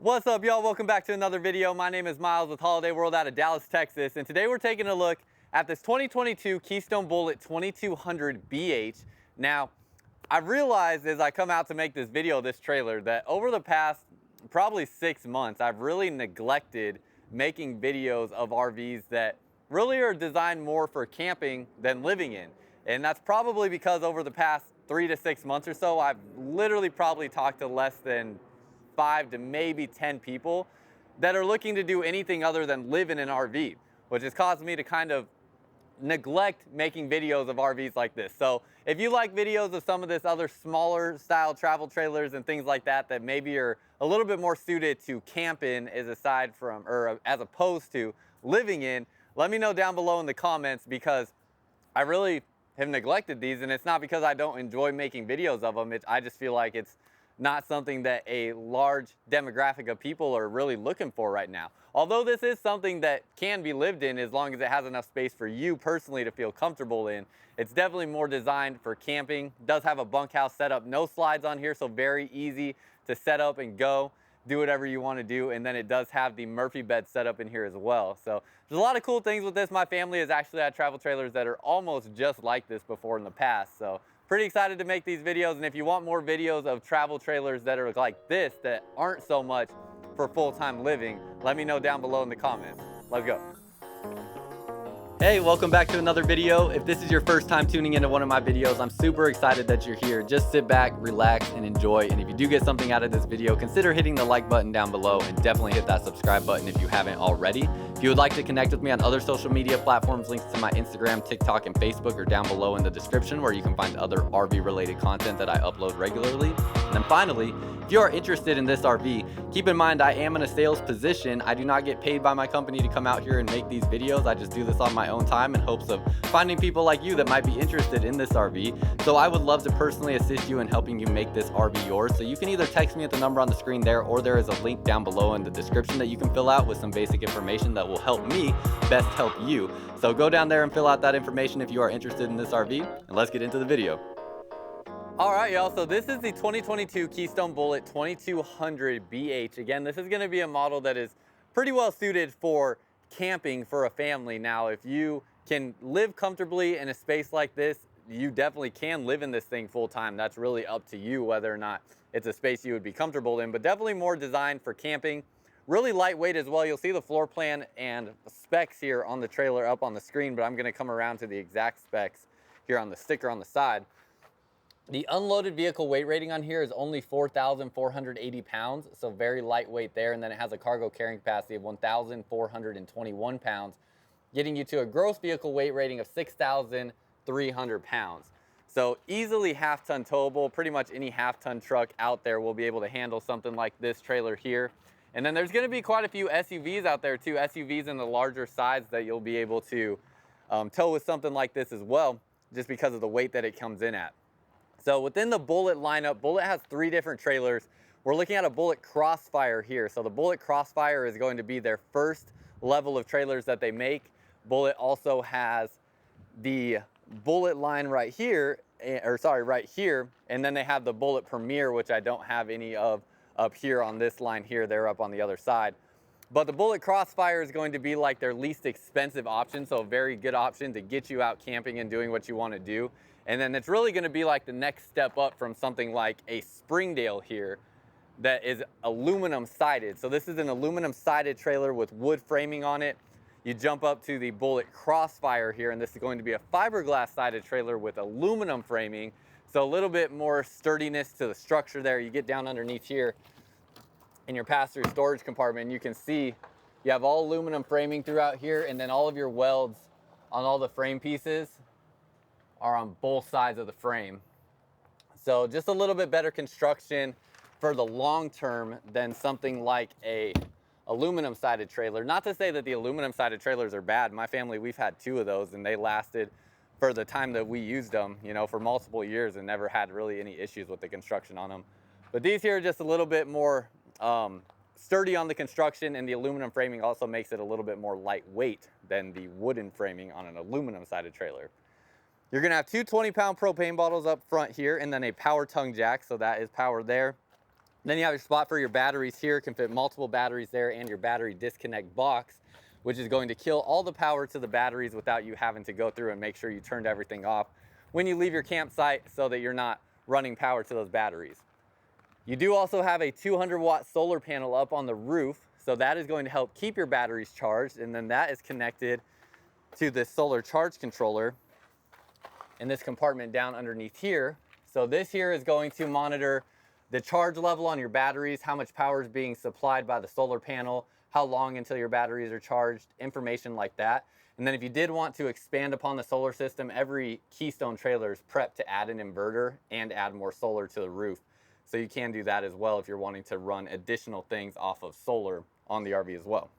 What's up, y'all? Welcome back to another video. My name is Myles with Holiday World out of Dallas, Texas, and today we're taking a look at this 2022 Keystone Bullet 2200 BH. Now, I've realized as I come out to make this video, this trailer, that over the past probably 6 months, I've really neglected making videos of RVs that really are designed more for camping than living in. And that's probably because over the past 3 to 6 months or so, I've literally probably talked to less than 5 to maybe 10 people that are looking to do anything other than live in an RV, which has caused me to kind of neglect making videos of RVs like this. So if you like videos of some of this other smaller style travel trailers and things like that, that maybe are a little bit more suited to camp in as opposed to living in, let me know down below in the comments, because I really have neglected these, and it's not because I don't enjoy making videos of them. I just feel like it's not something that a large demographic of people are really looking for right now. Although this is something that can be lived in as long as it has enough space for you personally to feel comfortable in. It's definitely more designed for camping. It does have a bunkhouse setup, no slides on here, so very easy to set up and go, do whatever you want to do. And then it does have the Murphy bed set up in here as well. So there's a lot of cool things with this. My family has actually had travel trailers that are almost just like this before in the past. So pretty excited to make these videos, and if you want more videos of travel trailers that are like this, that aren't so much for full-time living, let me know down below in the comments. Let's go. Hey, welcome back to another video. If this is your first time tuning into one of my videos, I'm super excited that you're here. Just sit back, relax, and enjoy. And if you do get something out of this video, consider hitting the like button down below, and definitely hit that subscribe button if you haven't already. If you would like to connect with me on other social media platforms, links to my Instagram, TikTok, and Facebook are down below in the description, where you can find other RV related content that I upload regularly. And then finally, if you are interested in this RV, keep in mind I am in a sales position. I do not get paid by my company to come out here and make these videos. I just do this on my own time in hopes of finding people like you that might be interested in this RV. So I would love to personally assist you in helping you make this RV yours. So you can either text me at the number on the screen there, or there is a link down below in the description that you can fill out with some basic information that will help me best help you. So go down there and fill out that information if you are interested in this RV, and let's get into the video. All right, y'all, so this is the 2022 Keystone Bullet 2200 BH. Again, this is gonna be a model that is pretty well suited for camping for a family. Now, if you can live comfortably in a space like this, you definitely can live in this thing full time. That's really up to you whether or not it's a space you would be comfortable in, but definitely more designed for camping. Really lightweight as well. You'll see the floor plan and specs here on the trailer up on the screen, but I'm gonna come around to the exact specs here on the sticker on the side. The unloaded vehicle weight rating on here is only 4,480 pounds, so very lightweight there. And then it has a cargo carrying capacity of 1,421 pounds, getting you to a gross vehicle weight rating of 6,300 pounds. So easily half-ton towable. Pretty much any half-ton truck out there will be able to handle something like this trailer here. And then there's gonna be quite a few SUVs out there too, SUVs in the larger size that you'll be able to tow with something like this as well, just because of the weight that it comes in at. So within the Bullet lineup, Bullet has 3 different trailers. We're looking at a Bullet Crossfire here. So the Bullet Crossfire is going to be their first level of trailers that they make. Bullet also has the Bullet line right here, right here. And then they have the Bullet Premier, which I don't have any of up here on this line here. They're up on the other side. But the Bullet Crossfire is going to be like their least expensive option. So a very good option to get you out camping and doing what you want to do. And then it's really gonna be like the next step up from something like a Springdale here that is aluminum sided. So this is an aluminum sided trailer with wood framing on it. You jump up to the Bullet Crossfire here, and this is going to be a fiberglass sided trailer with aluminum framing. So a little bit more sturdiness to the structure there. You get down underneath here in your pass-through storage compartment, and you can see you have all aluminum framing throughout here, and then all of your welds on all the frame pieces are on both sides of the frame. So just a little bit better construction for the long term than something like a aluminum sided trailer. Not to say that the aluminum sided trailers are bad. My family, we've had 2 of those, and they lasted for the time that we used them, you know, for multiple years, and never had really any issues with the construction on them. But these here are just a little bit more sturdy on the construction, and the aluminum framing also makes it a little bit more lightweight than the wooden framing on an aluminum sided trailer. You're gonna have 2 20-pound propane bottles up front here, and then a power tongue jack, so that is power there. Then you have your spot for your batteries here, can fit multiple batteries there, and your battery disconnect box, which is going to kill all the power to the batteries without you having to go through and make sure you turned everything off when you leave your campsite so that you're not running power to those batteries. You do also have a 200-watt solar panel up on the roof, so that is going to help keep your batteries charged, and then that is connected to this solar charge controller in this compartment down underneath here. So this here is going to monitor the charge level on your batteries, how much power is being supplied by the solar panel, how long until your batteries are charged, information like that. And then if you did want to expand upon the solar system, every Keystone trailer is prepped to add an inverter and add more solar to the roof. So you can do that as well if you're wanting to run additional things off of solar on the RV as well.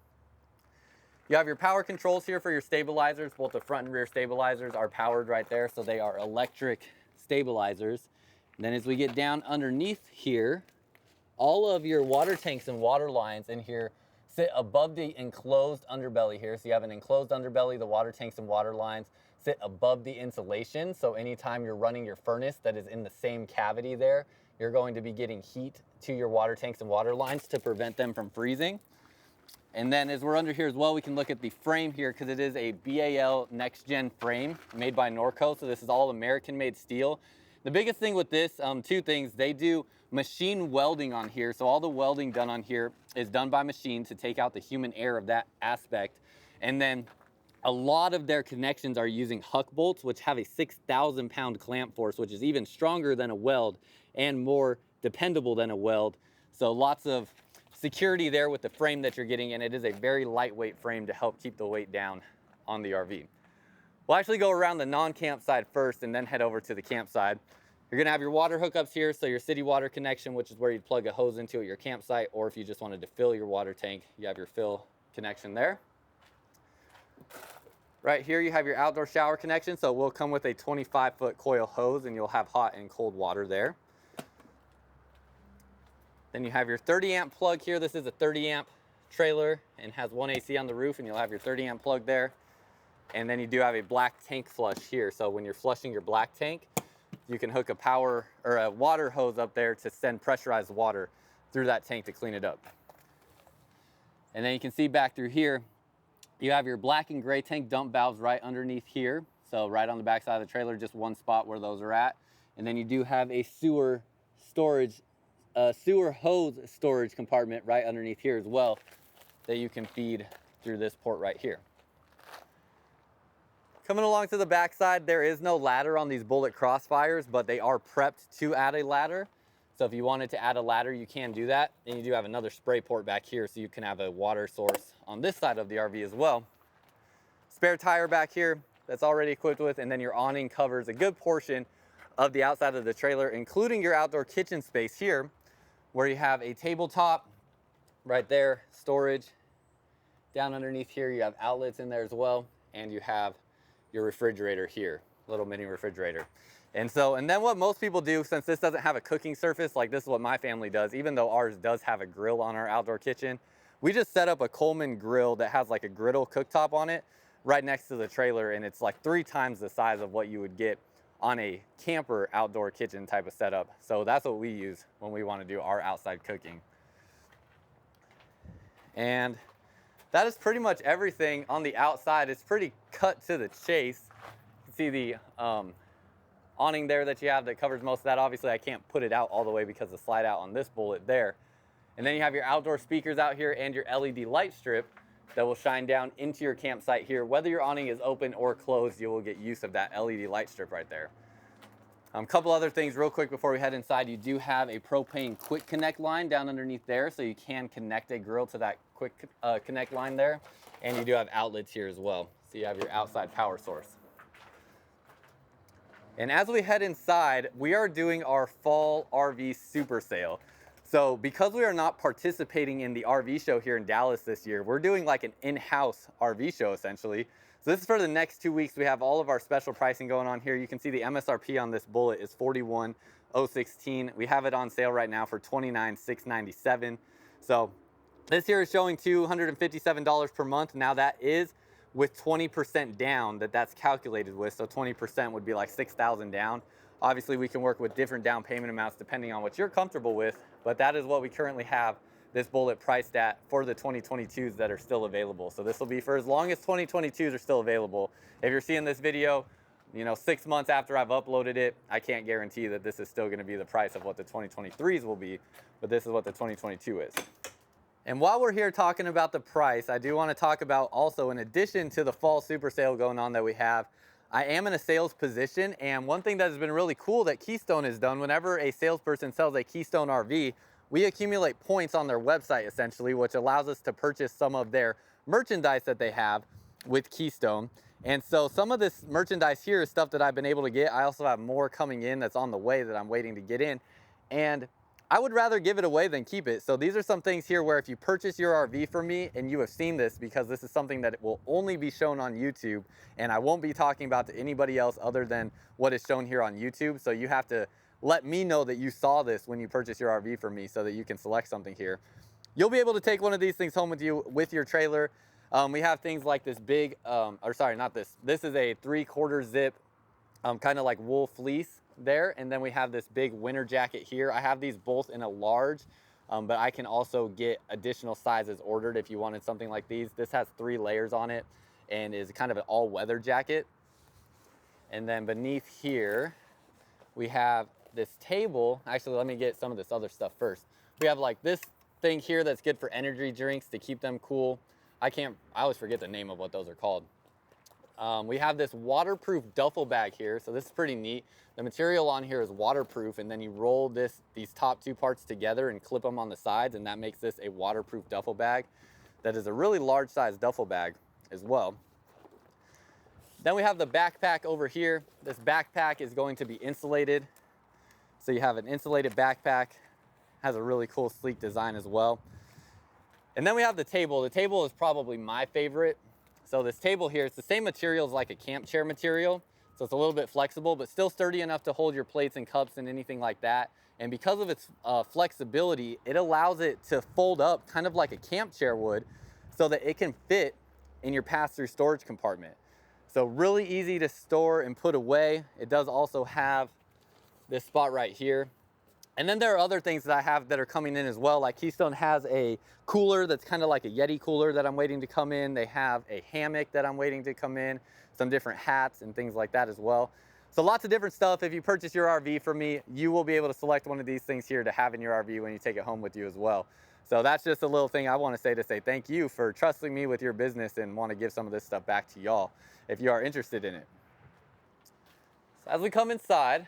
You have your power controls here for your stabilizers. Both the front and rear stabilizers are powered right there, so they are electric stabilizers. And then as we get down underneath here, all of your water tanks and water lines in here sit above the enclosed underbelly here. So you have an enclosed underbelly, the water tanks and water lines sit above the insulation. So anytime you're running your furnace that is in the same cavity there, you're going to be getting heat to your water tanks and water lines to prevent them from freezing. And then as we're under here as well, we can look at the frame here because it is a BAL next gen frame made by Norco. So this is all American made steel. The biggest thing with this, two things, they do machine welding on here. So all the welding done on here is done by machine to take out the human error of that aspect. And then a lot of their connections are using huck bolts, which have a 6,000 pound clamp force, which is even stronger than a weld and more dependable than a weld. So lots of security there with the frame that you're getting, and it is a very lightweight frame to help keep the weight down on the RV. We'll actually go around the non-campsite first and then head over to the campsite. You're gonna have your water hookups here, so your city water connection, which is where you'd plug a hose into at your campsite, or if you just wanted to fill your water tank, you have your fill connection there. Right here you have your outdoor shower connection, so it will come with a 25-foot coil hose and you'll have hot and cold water there. Then you have your 30 amp plug here. This is a 30 amp trailer and has one AC on the roof, and you'll have your 30 amp plug there. And then you do have a black tank flush here. So when you're flushing your black tank, you can hook a power or a water hose up there to send pressurized water through that tank to clean it up. And then you can see back through here, you have your black and gray tank dump valves right underneath here. So right on the back side of the trailer, just one spot where those are at. And then you do have a sewer hose storage compartment right underneath here as well that you can feed through this port right here. Coming along to the back side, there is no ladder on these Bullet Crossfires, but they are prepped to add a ladder. So if you wanted to add a ladder, you can do that. And you do have another spray port back here, so you can have a water source on this side of the RV as well. Spare tire back here that's already equipped with, and then your awning covers a good portion of the outside of the trailer, including your outdoor kitchen space here, where you have a tabletop right there, storage. Down underneath here, you have outlets in there as well, and you have your refrigerator here, little mini refrigerator. And then what most people do, since this doesn't have a cooking surface, like this is what my family does, even though ours does have a grill on our outdoor kitchen, we just set up a Coleman grill that has like a griddle cooktop on it right next to the trailer, and it's like 3 times the size of what you would get on a camper outdoor kitchen type of setup. So that's what we use when we want to do our outside cooking. And that is pretty much everything on the outside. It's pretty cut to the chase. You can see the awning there that you have that covers most of that. Obviously I can't put it out all the way because of the slide out on this Bullet there. And then you have your outdoor speakers out here and your LED light strip that will shine down into your campsite here. Whether your awning is open or closed, you will get use of that LED light strip right there. A couple other things real quick before we head inside. You do have a propane quick connect line down underneath there, so you can connect a grill to that quick connect line there. And you do have outlets here as well, so you have your outside power source. And as we head inside, we are doing our fall RV super sale. So because we are not participating in the RV show here in Dallas this year, we're doing like an in-house RV show essentially. So this is for the next 2 weeks. We have all of our special pricing going on here. You can see the MSRP on this Bullet is $41,016. We have it on sale right now for $29,697. So this here is showing $257 per month. Now that is with 20% down that's calculated with. So 20% would be like $6,000 down. Obviously we can work with different down payment amounts depending on what you're comfortable with. but that is what we currently have this Bullet priced at for the 2022s that are still available. So this will be for as long as 2022s are still available. If you're seeing this video, you know, 6 months after I've uploaded it, I can't guarantee that this is still going to be the price of what the 2023s will be, but this is what the 2022 is. And while we're here talking about the price, I do want to talk about also, in addition to the fall super sale going on that we have, I am in a sales position, and one thing that has been really cool that Keystone has done, whenever a salesperson sells a Keystone RV, we accumulate points on their website essentially, which allows us to purchase some of their merchandise that they have with Keystone. And so some of this merchandise here is stuff that I've been able to get. I also have more coming in that's on the way that I'm waiting to get in. And I would rather give it away than keep it. So these are some things here where if you purchase your RV from me, and you have seen this because this is something that will only be shown on YouTube, and I won't be talking about to anybody else other than what is shown here on YouTube. So you have to let me know that you saw this when you purchase your RV from me so that you can select something here. You'll be able to take one of these things home with you with your trailer. We have things like this big, or sorry, not this. This is a 3/4 zip, kind of like wool fleece there. And then we have this big winter jacket here. I have these both in a large, but I can also get additional sizes ordered if you wanted something like these. This has 3 layers on it and is kind of an all-weather jacket. And then beneath here, we have this table. Actually, let me get some of this other stuff first. We have like this thing here that's good for energy drinks to keep them cool. I always forget the name of what those are called. We have this waterproof duffel bag here. So this is pretty neat. The material on here is waterproof, and then you roll these top 2 parts together and clip them on the sides, and that makes this a waterproof duffel bag. That is a really large size duffel bag as well. Then we have the backpack over here. This backpack is going to be insulated. So you have an insulated backpack, has a really cool sleek design as well. And then we have the table. The table is probably my favorite. So this table here, it's the same material as like a camp chair material. So it's a little bit flexible, but still sturdy enough to hold your plates and cups and anything like that. And because of its flexibility, it allows it to fold up kind of like a camp chair would, so that it can fit in your pass-through storage compartment. So really easy to store and put away. It does also have this spot right here. And then there are other things that I have that are coming in as well. Like Keystone has a cooler that's kind of like a Yeti cooler that I'm waiting to come in. They have a hammock that I'm waiting to come in, some different hats and things like that as well. So lots of different stuff. If you purchase your RV from me, you will be able to select one of these things here to have in your RV when you take it home with you as well. So that's just a little thing I want to say thank you for trusting me with your business and want to give some of this stuff back to y'all if you are interested in it. So as we come inside,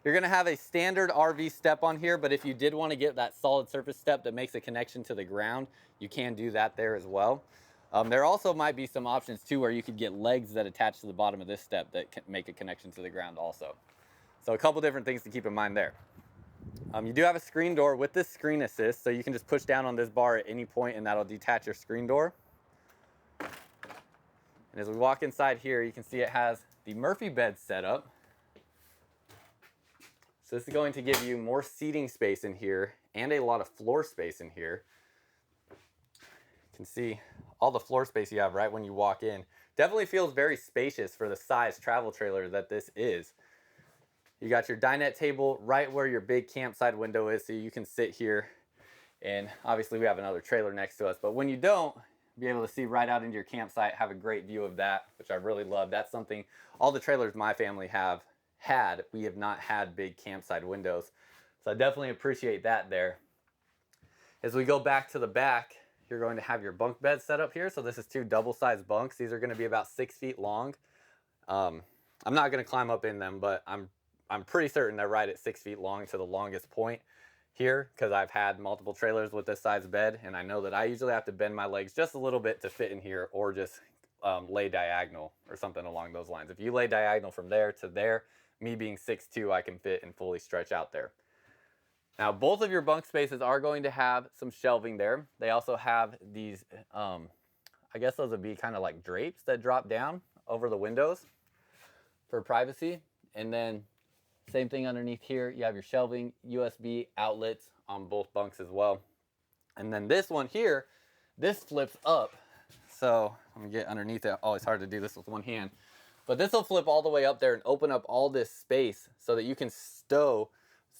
you're going to have a standard RV step on here, but if you did want to get that solid surface step that makes a connection to the ground, you can do that there as well. There also might be some options too where you could get legs that attach to the bottom of this step that can make a connection to the ground also. So a couple different things to keep in mind there. You do have a screen door with this screen assist, so you can just push down on this bar at any point and that'll detach your screen door. And as we walk inside here, you can see it has the Murphy bed set up. So this is going to give you more seating space in here and a lot of floor space in here. You can see all the floor space you have right when you walk in. Definitely feels very spacious for the size travel trailer that this is. You got your dinette table right where your big campsite window is, so you can sit here. And obviously we have another trailer next to us, but when you don't, be able to see right out into your campsite, have a great view of that, which I really love. That's something all the trailers my family we have not had big campsite windows. So I definitely appreciate that there. As we go back to the back, you're going to have your bunk bed set up here. So this is 2 double-sized bunks. These are going to be about 6 feet long. I'm not going to climb up in them, but I'm pretty certain they're right at 6 feet long to the longest point here, because I've had multiple trailers with this size bed, and I know that I usually have to bend my legs just a little bit to fit in here, or just lay diagonal or something along those lines. If you lay diagonal from there to there, me being 6'2", I can fit and fully stretch out there. Now, both of your bunk spaces are going to have some shelving there. They also have these, I guess those would be kind of like drapes that drop down over the windows for privacy. And then same thing underneath here. You have your shelving, USB outlets on both bunks as well. And then this one here, this flips up. So let me get underneath it. Oh, it's hard to do this with one hand. But this will flip all the way up there and open up all this space so that you can stow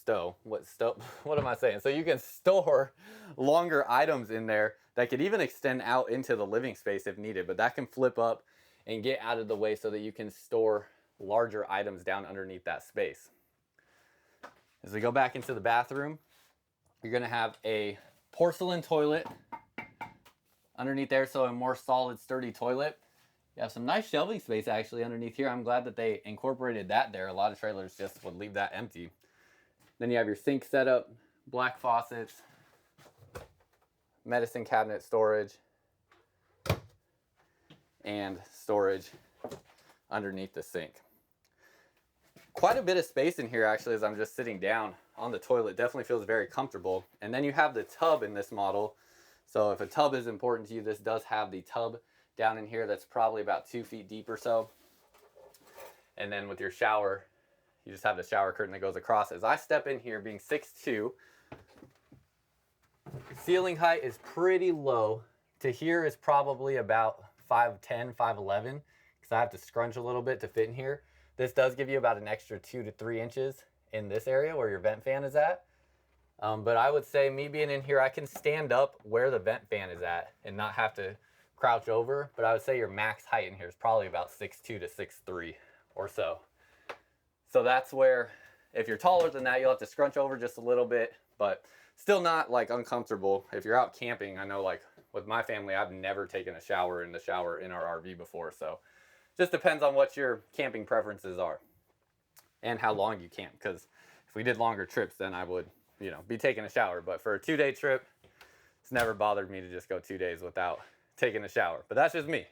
what am I saying? So you can store longer items in there that could even extend out into the living space if needed, but that can flip up and get out of the way so that you can store larger items down underneath that space. As we go back into the bathroom, you're gonna have a porcelain toilet underneath there, so a more solid, sturdy toilet. You have some nice shelving space actually underneath here. I'm glad that they incorporated that there. A lot of trailers just would leave that empty. Then you have your sink setup, black faucets, medicine cabinet storage, and storage underneath the sink. Quite a bit of space in here actually as I'm just sitting down on the toilet. Definitely feels very comfortable. And then you have the tub in this model. So if a tub is important to you, this does have the tub down in here that's probably about 2 feet deep or so. And then with your shower, you just have the shower curtain that goes across. As I step in here, being 6'2", ceiling height is pretty low. To here is probably about 5'10", 5'11", because I have to scrunch a little bit to fit in here. This does give you about an extra 2 to 3 inches in this area where your vent fan is at. But I would say me being in here, I can stand up where the vent fan is at and not have to crouch over. But I would say your max height in here is probably about 6'2" to 6'3" or so. So that's where, if you're taller than that, you'll have to scrunch over just a little bit, but still not like uncomfortable. If you're out camping, I know like with my family, I've never taken a shower in our RV before. So just depends on what your camping preferences are and how long you camp. Because if we did longer trips, then I would, be taking a shower. But for a 2-day trip, it's never bothered me to just go 2 days without taking a shower. But that's just me.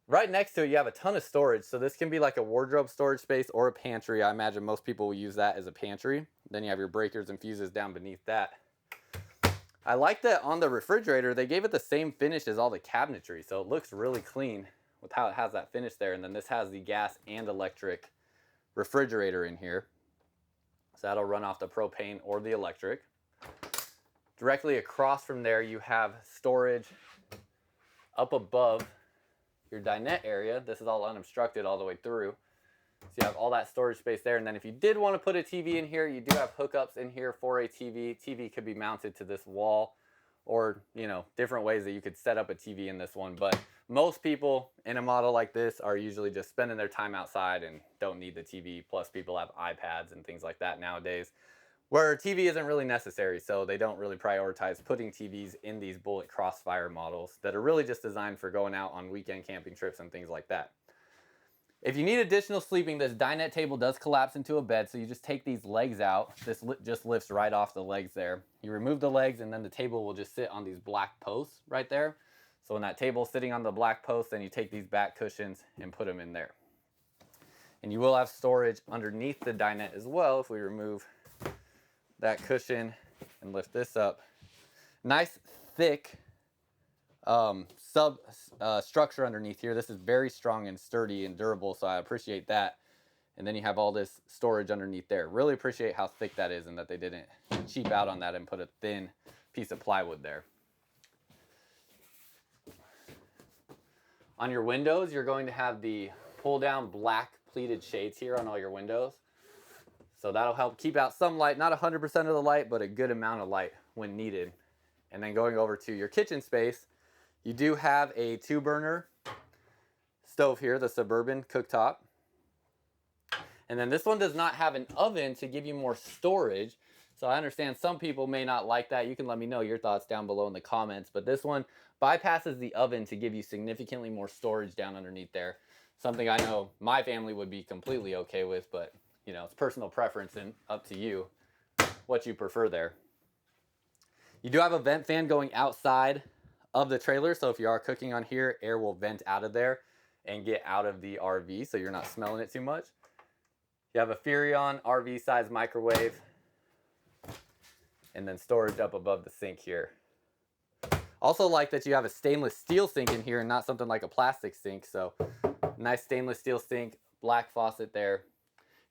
Right next to it, you have a ton of storage. So this can be like a wardrobe storage space or a pantry. I imagine most people will use that as a pantry. Then you have your breakers and fuses down beneath that. I like that on the refrigerator, they gave it the same finish as all the cabinetry. So it looks really clean with how it has that finish there. And then this has the gas and electric refrigerator in here. So that'll run off the propane or the electric. Directly across from there, you have storage up above your dinette area. This is all unobstructed all the way through. So you have all that storage space there. And then if you did want to put a TV in here, you do have hookups in here for a TV. TV could be mounted to this wall or, different ways that you could set up a TV in this one. But most people in a model like this are usually just spending their time outside and don't need the TV. Plus people have iPads and things like that nowadays, where TV isn't really necessary. So they don't really prioritize putting TVs in these Bullet Crossfire models that are really just designed for going out on weekend camping trips and things like that. If you need additional sleeping, this dinette table does collapse into a bed, so you just take these legs out. This just lifts right off the legs there. You remove the legs and then the table will just sit on these black posts right there. So when that table's sitting on the black post, then you take these back cushions and put them in there. And you will have storage underneath the dinette as well if we remove that cushion and lift this up. Nice thick structure underneath here. This is very strong and sturdy and durable, so I appreciate that. And then you have all this storage underneath there. Really appreciate how thick that is and that they didn't cheap out on that and put a thin piece of plywood there. On your windows, you're going to have the pull down black pleated shades here on all your windows. So that'll help keep out some light, not 100% of the light, but a good amount of light when needed. And then going over to your kitchen space, you do have a 2-burner stove here, the Suburban cooktop. And then this one does not have an oven to give you more storage. So I understand some people may not like that. You can let me know your thoughts down below in the comments. But this one bypasses the oven to give you significantly more storage down underneath there. Something I know my family would be completely okay with, but it's personal preference and up to you what you prefer there. You do have a vent fan going outside of the trailer, so if you are cooking on here, air will vent out of there and get out of the RV, so you're not smelling it too much. You have a Furrion RV size microwave, and then storage up above the sink here. Also like that you have a stainless steel sink in here and not something like a plastic sink, so nice stainless steel sink, black faucet there.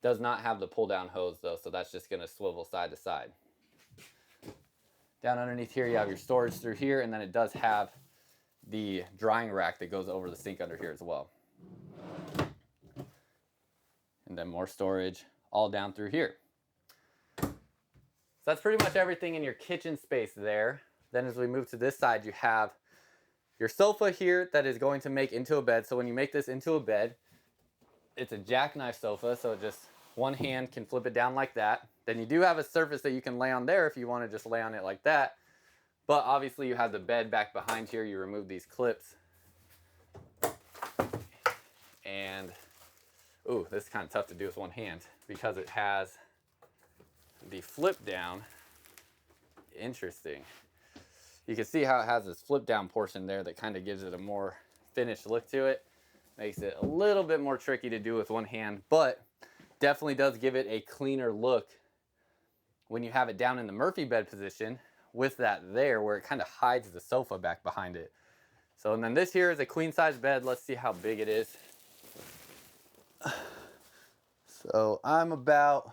Does not have the pull down hose though, so that's just gonna swivel side to side. Down underneath here, you have your storage through here, and then it does have the drying rack that goes over the sink under here as well. And then more storage all down through here. So that's pretty much everything in your kitchen space there. Then as we move to this side, you have your sofa here that is going to make into a bed. So when you make this into a bed, it's a jackknife sofa, so just one hand can flip it down like that. Then you do have a surface that you can lay on there if you want to just lay on it like that. But obviously you have the bed back behind here. You remove these clips. And, ooh, this is kind of tough to do with one hand because it has the flip down. Interesting. You can see how it has this flip down portion there that kind of gives it a more finished look to it. Makes it a little bit more tricky to do with one hand, but definitely does give it a cleaner look when you have it down in the Murphy bed position with that there where it kind of hides the sofa back behind it. So, and then this here is a queen size bed. Let's see how big it is. So I'm about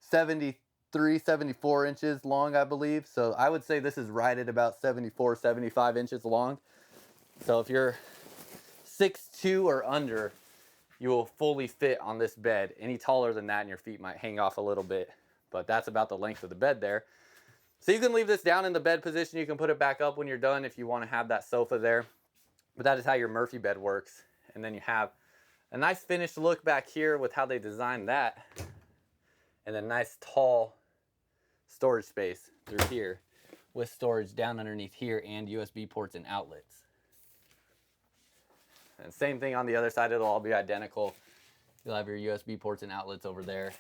73, 74 inches long, I believe. So I would say this is right at about 74, 75 inches long. So if you're 6'2" or under, you will fully fit on this bed. Any taller than that and your feet might hang off a little bit, but that's about the length of the bed there. So you can leave this down in the bed position. You can put it back up when you're done if you want to have that sofa there. But that is how your Murphy bed works. And then you have a nice finished look back here with how they designed that. And a nice tall storage space through here with storage down underneath here and USB ports and outlets. And same thing on the other side, it'll all be identical. You'll have your USB ports and outlets over there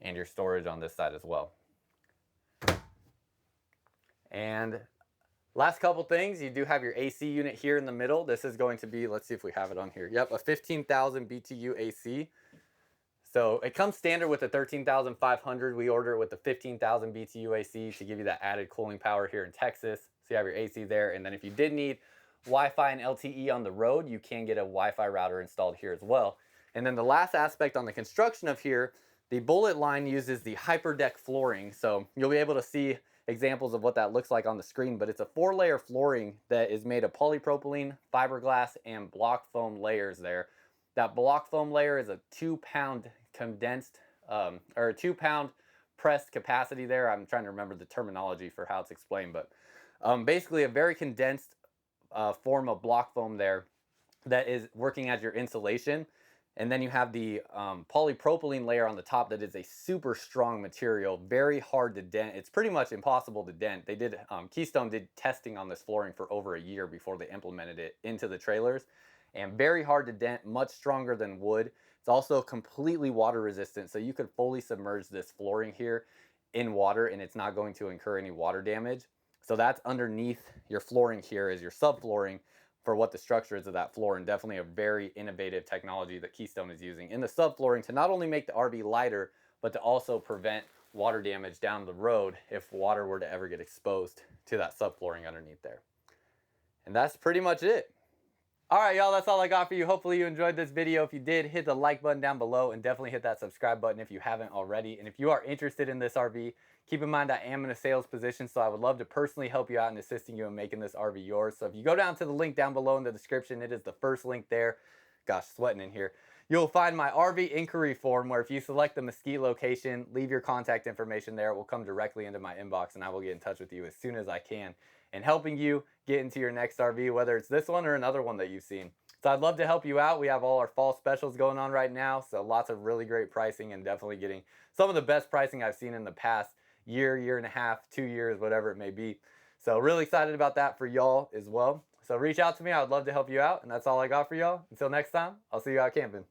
and your storage on this side as well. And last couple things, you do have your AC unit here in the middle. This is going to be, let's see if we have it on here. Yep, a 15,000 BTU AC. So it comes standard with the 13,500. We order it with the 15,000 BTU AC to give you that added cooling power here in Texas. So you have your AC there. And then if you did need Wi-Fi and LTE on the road, you can get a Wi-Fi router installed here as well. And then the last aspect on the construction of here, the Bullet line uses the hyperdeck flooring. So you'll be able to see examples of what that looks like on the screen, but it's a 4-layer flooring that is made of polypropylene, fiberglass, and block foam layers there. That block foam layer is a 2-pound condensed, or a 2-pound pressed capacity there. I'm trying to remember the terminology for how it's explained, but basically a very condensed form of block foam there that is working as your insulation. And then you have the polypropylene layer on the top that is a super strong material, very hard to dent. It's pretty much impossible to dent. They did, Keystone did testing on this flooring for over a year before they implemented it into the trailers. And very hard to dent, much stronger than wood. It's also completely water resistant, so you could fully submerge this flooring here in water and it's not going to incur any water damage. So that's underneath your flooring here is your subflooring for what the structure is of that floor, and definitely a very innovative technology that Keystone is using in the subflooring to not only make the RV lighter, but to also prevent water damage down the road if water were to ever get exposed to that subflooring underneath there. And that's pretty much it. All right, y'all, that's all I got for you. Hopefully you enjoyed this video. If you did, hit the like button down below and definitely hit that subscribe button if you haven't already. And if you are interested in this RV, keep in mind I am in a sales position, so I would love to personally help you out in assisting you in making this RV yours. So if you go down to the link down below in the description, it is the first link there. Gosh, sweating in here. You'll find my RV inquiry form where if you select the Mesquite location, leave your contact information there. It will come directly into my inbox and I will get in touch with you as soon as I can and helping you get into your next RV, whether it's this one or another one that you've seen. So I'd love to help you out. We have all our fall specials going on right now, so lots of really great pricing and definitely getting some of the best pricing I've seen in the past year, year and a half, 2 years, whatever it may be. So really excited about that for y'all as well. So reach out to me. I would love to help you out, and that's all I got for y'all. Until next time, I'll see you out camping.